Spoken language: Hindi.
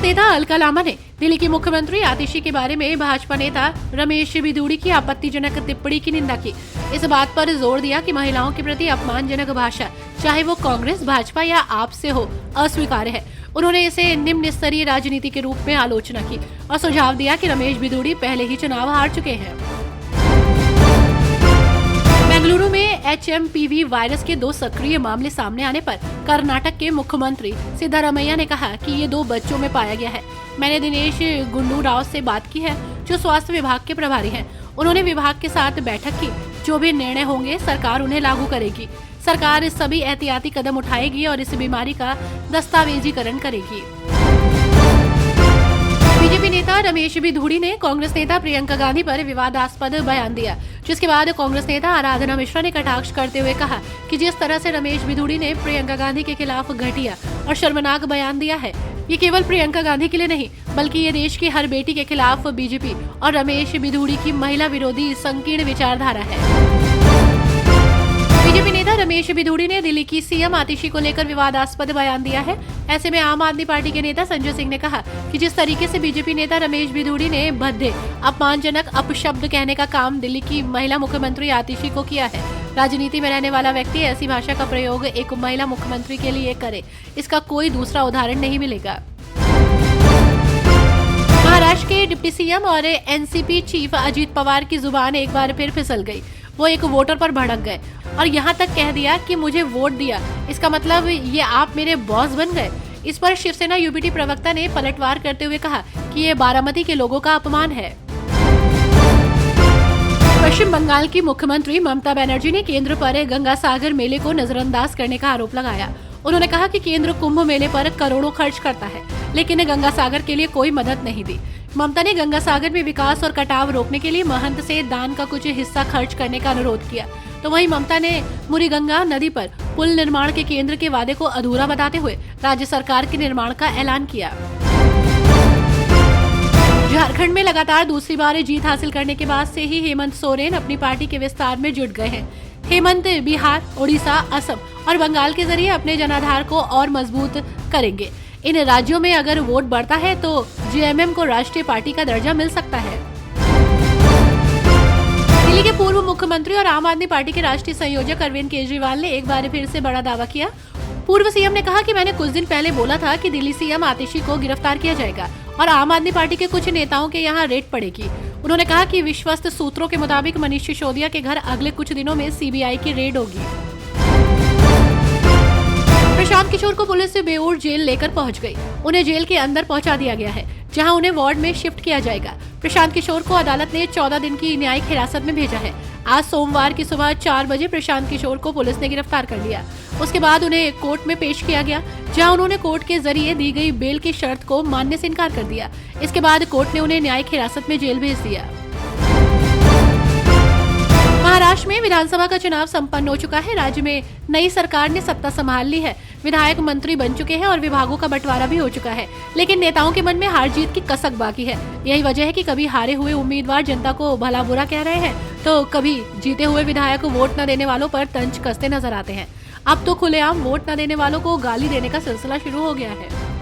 नेता अलका लांबा ने दिल्ली की मुख्यमंत्री आतिशी के बारे में भाजपा नेता रमेश बिधूड़ी की आपत्तिजनक टिप्पणी की निंदा की। इस बात पर जोर दिया कि महिलाओं के प्रति अपमानजनक भाषा, चाहे वो कांग्रेस, भाजपा या आप से हो, अस्वीकार्य है। उन्होंने इसे निम्न स्तरीय राजनीति के रूप में आलोचना की और सुझाव दिया कि रमेश बिधूड़ी पहले ही चुनाव हार चुके हैं। बेंगलुरु में HMPV वायरस के 2 सक्रिय मामले सामने आने पर कर्नाटक के मुख्यमंत्री सिद्धारमैया ने कहा कि ये 2 बच्चों में पाया गया है। मैंने दिनेश गुंडू राव से बात की है, जो स्वास्थ्य विभाग के प्रभारी हैं। उन्होंने विभाग के साथ बैठक की। जो भी निर्णय होंगे सरकार उन्हें लागू करेगी। सरकार सभी एहतियाती कदम उठाएगी और इस बीमारी का दस्तावेजीकरण करेगी। बीजेपी नेता रमेश बिधूड़ी ने कांग्रेस नेता प्रियंका गांधी पर विवादास्पद बयान दिया, जिसके बाद कांग्रेस नेता आराधना मिश्रा ने कटाक्ष करते हुए कहा कि जिस तरह से रमेश बिधूड़ी ने प्रियंका गांधी के खिलाफ घटिया और शर्मनाक बयान दिया है, ये केवल प्रियंका गांधी के लिए नहीं, बल्कि ये देश की हर बेटी के खिलाफ बीजेपी और रमेश बिधूड़ी की महिला विरोधी संकीर्ण विचारधारा है। बीजेपी नेता रमेश बिधूड़ी ने दिल्ली की सीएम आतिशी को लेकर विवादास्पद बयान दिया है। ऐसे में आम आदमी पार्टी के नेता संजय सिंह ने कहा कि जिस तरीके से बीजेपी नेता रमेश बिधूड़ी ने भद्दे, अपमानजनक अपशब्द कहने का काम दिल्ली की महिला मुख्यमंत्री आतिशी को किया है, राजनीति में रहने वाला व्यक्ति ऐसी भाषा का प्रयोग एक महिला मुख्यमंत्री के लिए करे, इसका कोई दूसरा उदाहरण नहीं मिलेगा। महाराष्ट्र के डिप्टी सीएम और एनसीपी चीफ अजीत पवार की जुबान एक बार फिर फिसल गई। वो एक वोटर पर भड़क गए और यहाँ तक कह दिया कि मुझे वोट दिया, इसका मतलब ये आप मेरे बॉस बन गए। इस पर शिवसेना यूबीटी प्रवक्ता ने पलटवार करते हुए कहा कि ये बारामती के लोगों का अपमान है। पश्चिम बंगाल की मुख्यमंत्री ममता बनर्जी ने केंद्र पर गंगा सागर मेले को नजरअंदाज करने का आरोप लगाया। उन्होंने कहा कि केंद्र कुंभ मेले पर करोड़ों खर्च करता है, लेकिन गंगा सागर के लिए कोई मदद नहीं दी। ममता ने गंगा सागर में विकास और कटाव रोकने के लिए महंत से दान का कुछ हिस्सा खर्च करने का अनुरोध किया। तो वहीं ममता ने मुरीगंगा नदी पर पुल निर्माण के केंद्र के वादे को अधूरा बताते हुए राज्य सरकार के निर्माण का ऐलान किया। झारखंड में लगातार दूसरी बार जीत हासिल करने के बाद से ही हेमंत सोरेन अपनी पार्टी के विस्तार में जुट गए हैं। हेमंत बिहार, ओडिशा, असम और बंगाल के जरिए अपने जनाधार को और मजबूत करेंगे। इन राज्यों में अगर वोट बढ़ता है तो जेएमएम को राष्ट्रीय पार्टी का दर्जा मिल सकता है। दिल्ली के पूर्व मुख्यमंत्री और आम आदमी पार्टी के राष्ट्रीय संयोजक अरविंद केजरीवाल ने एक बार फिर से बड़ा दावा किया। पूर्व सीएम ने कहा कि मैंने कुछ दिन पहले बोला था कि दिल्ली सीएम आतिशी को गिरफ्तार किया जाएगा और आम आदमी पार्टी के कुछ नेताओं के यहाँ रेड पड़ेगी। उन्होंने कहा कि विश्वस्त सूत्रों के मुताबिक मनीष सिसोदिया के घर अगले कुछ दिनों में सीबीआई की रेड होगी। प्रशांत किशोर को पुलिस बेऊर जेल लेकर पहुंच गई। उन्हें जेल के अंदर पहुंचा दिया गया है, जहां उन्हें वार्ड में शिफ्ट किया जाएगा। प्रशांत किशोर को अदालत ने 14 दिन की न्यायिक हिरासत में भेजा है। आज सोमवार की सुबह 4 बजे प्रशांत किशोर को पुलिस ने गिरफ्तार कर लिया। उसके बाद उन्हें कोर्ट में पेश किया गया, जहां उन्होंने कोर्ट के जरिए दी गई बेल की शर्त को मानने से इनकार कर दिया। इसके बाद कोर्ट ने उन्हें न्यायिक हिरासत में जेल भेज दिया। महाराष्ट्र में विधानसभा का चुनाव संपन्न हो चुका है। राज्य में नई सरकार ने सत्ता संभाल ली है, विधायक मंत्री बन चुके हैं और विभागों का बंटवारा भी हो चुका है, लेकिन नेताओं के मन में हार जीत की कसक बाकी है। यही वजह है कि कभी हारे हुए उम्मीदवार जनता को भला बुरा कह रहे हैं, तो कभी जीते हुए विधायक को वोट न देने वालों पर तंज कसते नजर आते हैं। अब तो खुलेआम वोट न देने वालों को गाली देने का सिलसिला शुरू हो गया है।